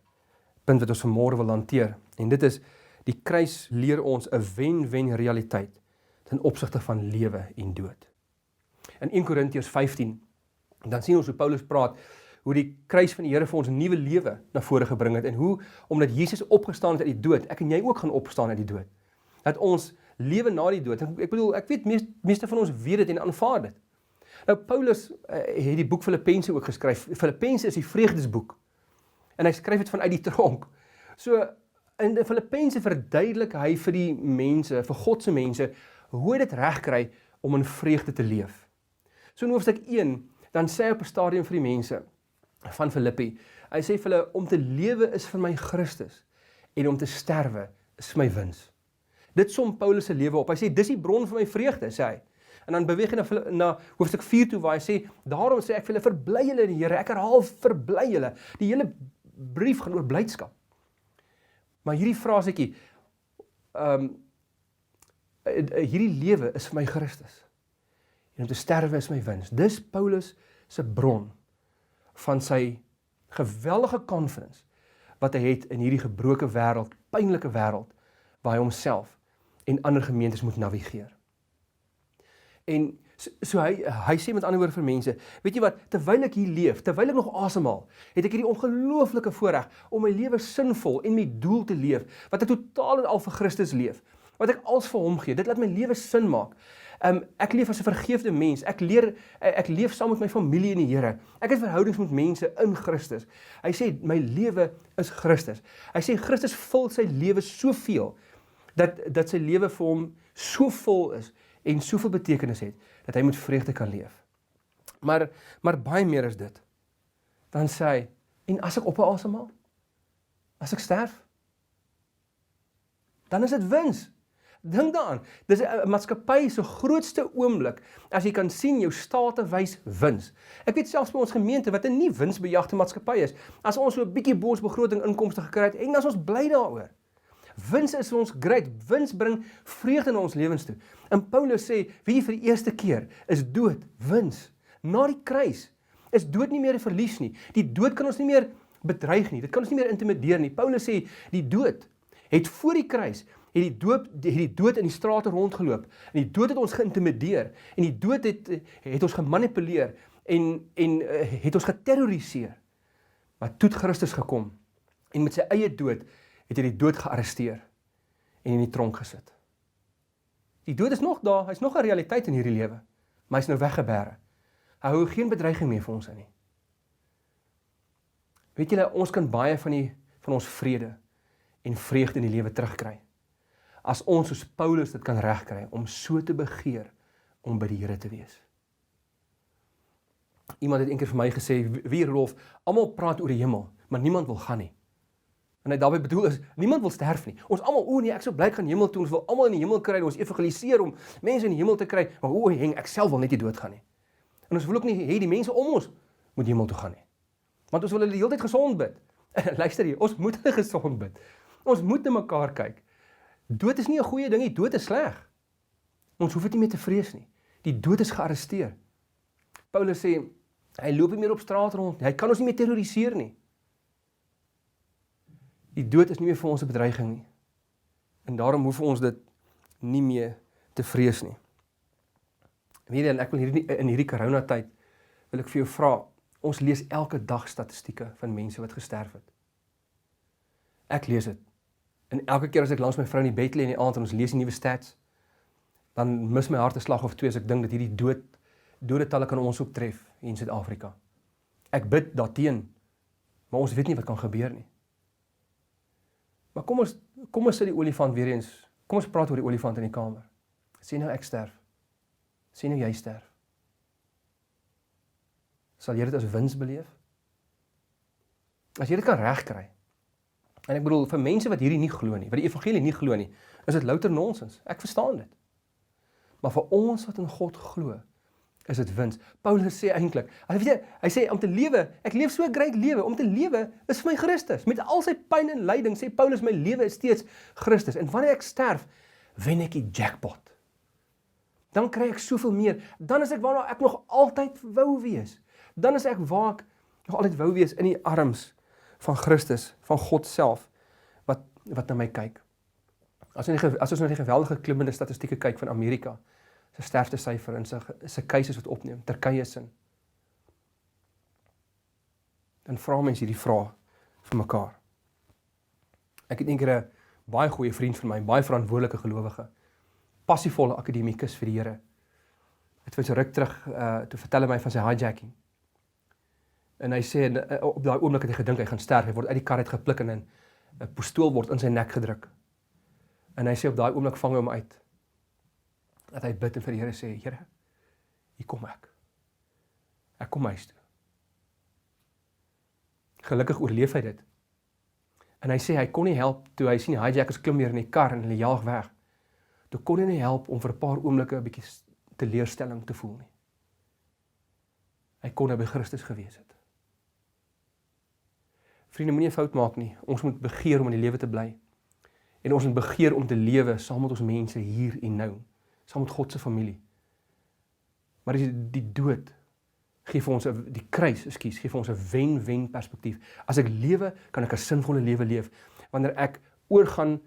punt wat ons vanmôre wil hanteer. En dit is, die kruis leer ons 'n wen-wen realiteit ten opsigte van lewe en dood. In 1 Korintiërs 15, dan sien ons hoe Paulus praat, hoe die kruis van die Here vir ons 'n nuwe lewe na vore gebring het, en hoe, omdat Jesus opgestaan het uit die dood, ek en jy ook gaan opstaan uit die dood. Dat ons lewe na die dood, ek bedoel, ek weet, meeste van ons weet dit en aanvaar dit. Nou, Paulus het die boek Filippense ook geskryf. Filippense is die vreugdesboek. En hy skryf dit vanuit die tronk. So, in die Filippense verduidelik hy vir die mense, vir God se mense, hoe hy dit reg kry om in vreugde te leef. So in hoofstuk 1, dan sê hy op 'n stadium vir die mense van Filippi, hy sê vir hulle, om te lewe is vir my Christus, en om te sterwe is vir my wins. Dit som Paulus se lewe op. Hy sê, dis die bron van my vreugde, sê hy. En dan beweeg hy na hoofstuk 4 toe, waar hy sê, daarom sê ek vir julle, verbly julle in die Here. Ek herhaal, verbly julle. Die hele brief gaan oor blydskap. Maar hierdie frasetjie, hierdie lewe is vir my Christus, en om te sterwe is my wins. Dis Paulus se bron van sy geweldige confidence wat hy het in hierdie gebroke wêreld, pynlike wêreld, waar hy homself en ander gemeentes moet navigeer. En so hy sê met ander woorde vir mense, weet jy wat, terwyl ek hier leef, terwyl ek nog asemhaal, het ek hierdie ongelooflike voorreg om my lewe sinvol en my doel te leef, wat ek totaal en al vir Christus leef, wat ek als vir hom gee. Dit laat my lewe sin maak. Ek leef as 'n vergeefde mens. Ek leef saam met my familie in die Here. Ek het verhoudings met mense in Christus. Hy sê my lewe is Christus. Hy sê Christus vul sy lewe soveel dat sy lewe vir hom so vol is en soveel betekenis het dat hy met vreugde kan leef. Maar baie meer is dit. Dan sê hy, en as ek asemhaal, as ek sterf, dan is dit wins. Dink daaraan, dis 'n maatskappy se grootste oomblik, as jy kan sien jou state wys wins. Ek weet selfs by ons gemeente, wat 'n nie winsbejagte maatskappy is, as ons so 'n bietjie bo ons begroting inkomste gekry het, en as ons bly daaroor. Wins is ons great, wins bring vreugde in ons lewens toe. En Paulus sê, wie vir die eerste keer, is dood, wins. Na die kruis, is dood nie meer 'n verlies nie. Die dood kan ons nie meer bedreig nie, dit kan ons nie meer intimideer nie. Paulus sê, die dood het voor die kruis, het die dood in die strate rondgeloop, en die dood het ons geïntimideer, en die dood het ons gemanipuleer, en het ons geterroriseer. Maar toe het Christus gekom, en met sy eie dood, het hy die dood gearresteer, en in die tronk gesit. Die dood is nog daar, hy is nog 'n realiteit in hierdie lewe, maar hy is nou weggebêre. Hy hou geen bedreiging meer vir ons in nie. Weet julle, ons kan baie van ons vrede en vreugde in die lewe terugkry, as ons soos Paulus dit kan regkry, om so te begeer, om by die Here te wees. Iemand het eendag vir my gesê, wie Rolf, almal praat oor die hemel, maar niemand wil gaan nie. En hy daarby bedoel is, niemand wil sterf nie. Ons almal, nee, ek sou bly gaan hemel toe, ons wil almal in die hemel kry, ons evangeliseer om mense in die hemel te kry, maar ek self wil net nie dood gaan nie. En ons wil ook nie hê die mense om ons moet hemel toe gaan nie. Want ons wil hulle die hele tyd gesond bid. Luister hier, ons moet hulle gesond bid. Ons moet na mekaar kyk. Dood is nie 'n goeie ding nie, dood is sleg. Ons hoef dit nie meer te vrees nie. Die dood is gearresteer. Paulus sê, hy loop nie meer op straat rond, hy kan ons nie meer terroriseer nie. Die dood is nie meer vir ons 'n bedreiging nie. En daarom hoef ons dit nie meer te vrees nie. Weet jy, en ek wil in hierdie coronatyd, wil ek vir jou vra, ons lees elke dag statistieke van mense wat gesterf het. Ek lees dit. En elke keer as ek langs my vrou in die bed lê in die aand en ons lees die nuwe stats, dan mis my hart 'n slag of twee as ek dink dat hierdie dodetalle kan ons ook tref hier in Suid-Afrika. Ek bid daarteen, maar ons weet nie wat kan gebeur nie. Maar kom ons sit die olifant weer eens, kom ons praat oor die olifant in die kamer. Sê nou ek sterf. Sê nou jy sterf. Sal jy dit as wins beleef? As jy dit kan regkry. En ek bedoel, vir mense wat hierdie nie glo nie, wat die evangelie nie glo nie, is dit louter nonsens. Ek verstaan dit. Maar vir ons wat in God glo, is dit wins. Paulus sê eintlik, hy sê om te lewe, ek leef so 'n great lewe, om te lewe is vir my Christus. Met al sy pyn en lyding sê Paulus, my lewe is steeds Christus. En wanneer ek sterf, wen ek die jackpot. Dan kry ek soveel meer. Dan is ek waarna ek nog altyd wou wees. Dan is ek waar ek nog altyd wou wees in die arms van Christus, van God self, wat na my kyk. As ons na die geweldige klimmende statistieke kyk van Amerika, sy sterftesyfer en sy cases wat opneem, Turkye sin, dan vra mense hierdie vraag vir mekaar. Ek het eendag 'n baie goeie vriend van my, baie verantwoordelike gelowige, passievolle akademikus vir die Here. Het vir so ruk terug, toe vertel hy my van sy hijacking. En hy sê, op daai oomblik het hy gedink hy gaan sterf, hy word uit die kar uit gepluk en 'n pistool word in sy nek gedruk. En hy sê op daai oomblik vang hy hom uit, dat hy bid en vir die Here sê, Here, hier kom ek. Ek kom huis toe. Gelukkig oorleef hy dit. En hy sê, hy kon nie help, toe hy sien die hijackers klim weer in die kar en hulle jaag weg. Toe kon hy nie help om vir 'n paar oomblikke 'n bietjie teleurstelling te voel nie. Hy kon nou by Christus gewees het. Vriende, moenie 'n fout maak nie. Ons moet begeer om in die lewe te bly. En ons moet begeer om te lewe saam met ons mense hier en nou. Saam met God se familie. Maar die dood gee vir ons, die kruis, gee vir ons 'n wen-wen perspektief. As ek lewe, kan ek 'n sinvolle lewe leef. Wanneer ek oorgaan,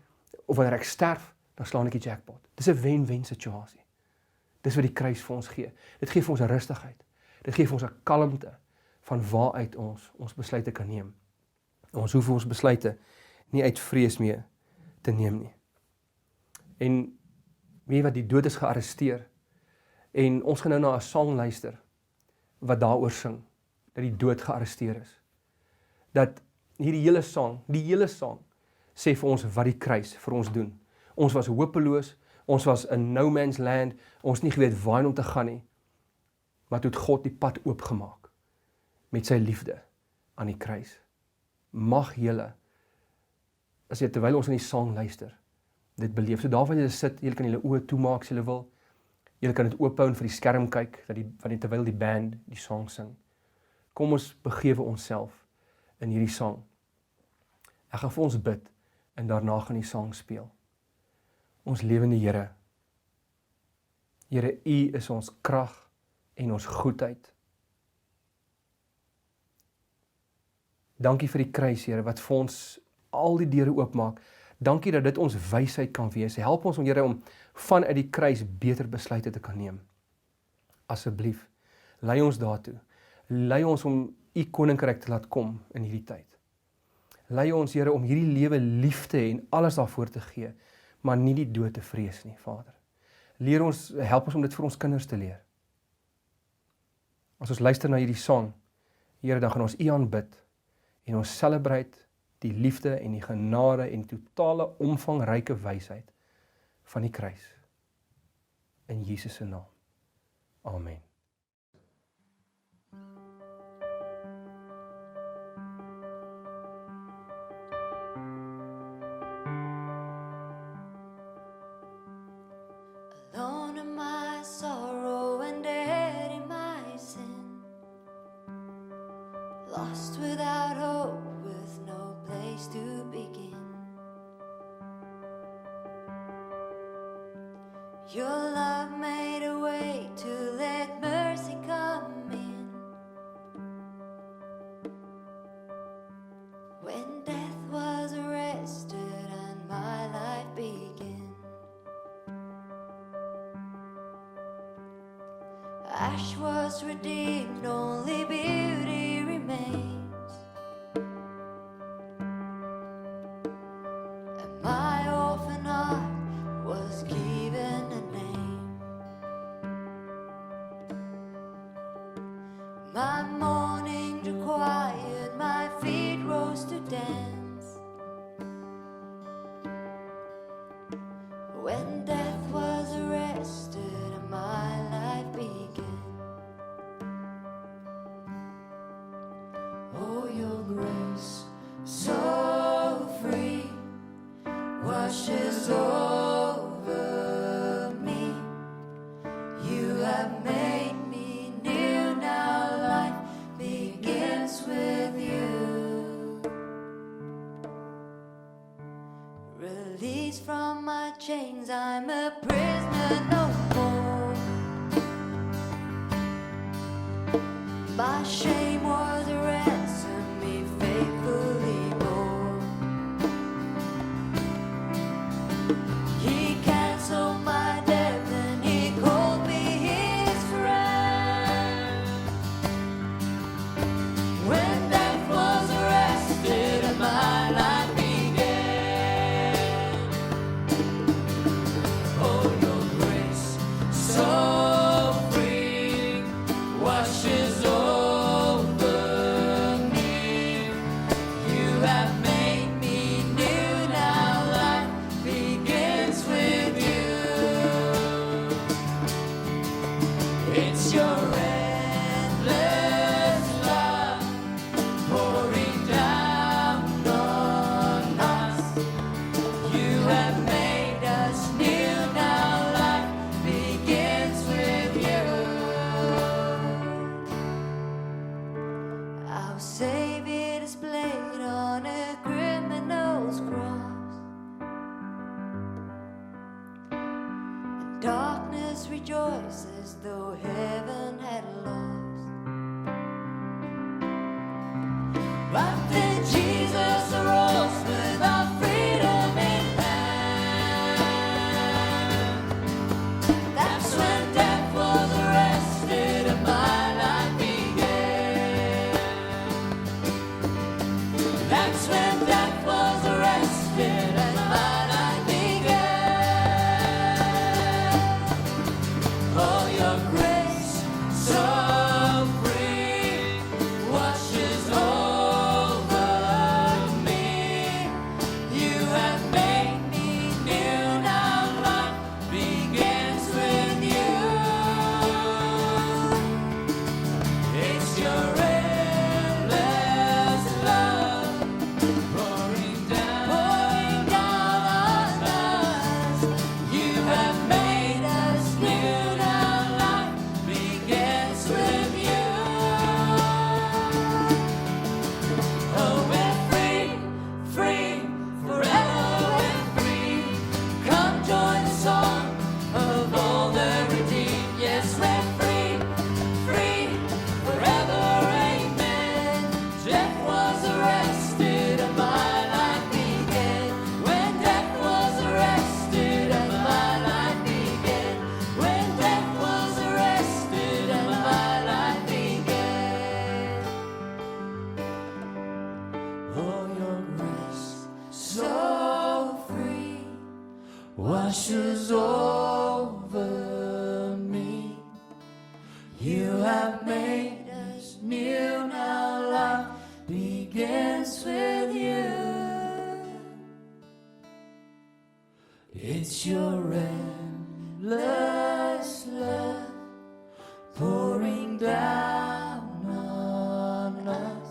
of wanneer ek sterf, dan slaan ek die jackpot. Dis 'n wen-wen situasie. Dis wat die kruis vir ons gee. Dit gee vir ons 'n rustigheid. Dit gee vir ons 'n kalmte van waaruit ons besluite kan neem. Ons hoef ons besluite nie uit vrees mee te neem nie. En weet wat, die dood is gearresteer. En ons gaan nou na 'n sang luister wat daaroor sing, dat die dood gearresteer is. Dat hierdie hele sang sê vir ons wat die kruis vir ons doen. Ons was hopeloos, ons was in no man's land, ons nie geweet waarheen om te gaan nie. Maar toe het God die pad oopgemaak met sy liefde aan die kruis. Mag julle, as jy terwyl ons in die sang luister, dit beleef. So daar waar jy sit, jy kan julle oë toemaak as jy wil. Jy kan dit oophou en vir die skerm kyk, terwyl die band die sang sing. Kom ons begewe onsself in hierdie sang. Ek gaan vir ons bid en daarna gaan die sang speel. Ons lewende Here. Here, U is ons krag en ons goedheid. Dankie vir die kruis, Here, wat vir ons al die deure oopmaak. Dankie dat dit ons wysheid kan wees. Help ons, Here, om vanuit die kruis beter besluite te kan neem. Asseblief, lei ons daartoe. Lei ons om U koninkryk te laat kom in hierdie tyd. Lei ons, Here, om hierdie lewe lief te hê en alles daarvoor te gee, maar nie die dood te vrees nie, Vader. Help ons om dit vir ons kinders te leer. As ons luister na hierdie sang, Here, dan gaan ons U aanbid en ons celebrate die liefde en die genade en die totale omvangryke wysheid van die kruis. In Jesus se naam. Amen. Alone in my sorrow and dead in my sin, lost without hope, with no place to begin. Your love made a way to let mercy come in. When death was arrested and my life began, ash was redeemed, only beauty remains. And my orphan heart was given a name. My mourning drew quiet, my feet rose to dance. When death was arrested and my life began. Oh, your grace, so free, washes over me. You have made me new, now life begins with you. Released from my chains, I'm a prisoner no more. My shame was a ransom he faithfully bore. He canceled my debt and he called me his friend. When death was arrested and my life began. Oh, your grace so free washes over me. You have made me new now. Life begins with you. It's your endless love pouring down on us. You have made us new now. Life begins with you. Our Savior displayed on a criminal's cross, and darkness rejoices though heaven had lost. But then Jesus arose with our freedom in hand. That's when death was arrested and my life began. That's when death was arrested and my life began. Oh, your grace so free washes over me. You have made me new now. Life begins with you. It's your endless love pouring down on us. You have made us new now. Life begins with you. Oh, we're free, free, forever we're free. Come join the song of all the redeemed. Yes, we're free, free, forever, amen. Death was arrested and my life began. When death was arrested and my life began. When death was arrested and my life began. Oh, your grace so free washes over me. You have made us new now. Life begins with you. It's your endless love pouring down on us.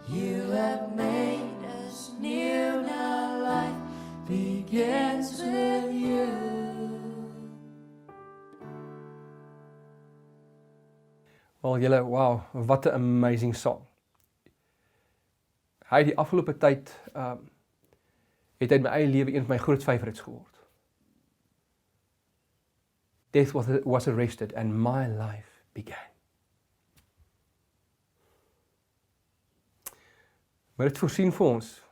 You have made us new now. Life begins with you. Wel julle, wow, wat 'n amazing song. Hy het die afgelope tyd het hy in my eie lewe een van my groot favorites geword. Death was arrested and my life began. Maar dit voorsien vir ons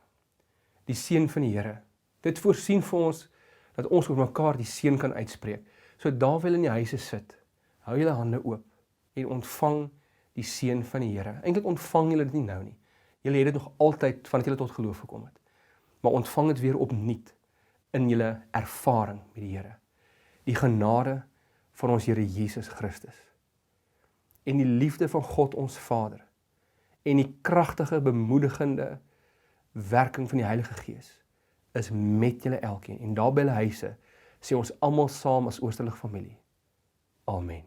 die seën van die Here. Dit voorsien vir ons dat ons oor mekaar die seën kan uitspreek. So daar wil in die huise sit, hou julle hande oop en ontvang die seën van die Here. Eintlik ontvang julle dit nie nou nie. Julle het dit nog altyd vandat julle tot geloof gekom het. Maar ontvang dit weer opnuut in julle ervaring met die Here. Die genade van ons Here Jesus Christus. En die liefde van God ons Vader. En die kragtige, bemoedigende werking van die Heilige Gees is met julle elkeen. En daar by hulle huise sê ons almal saam as Oosterlig familie. Amen.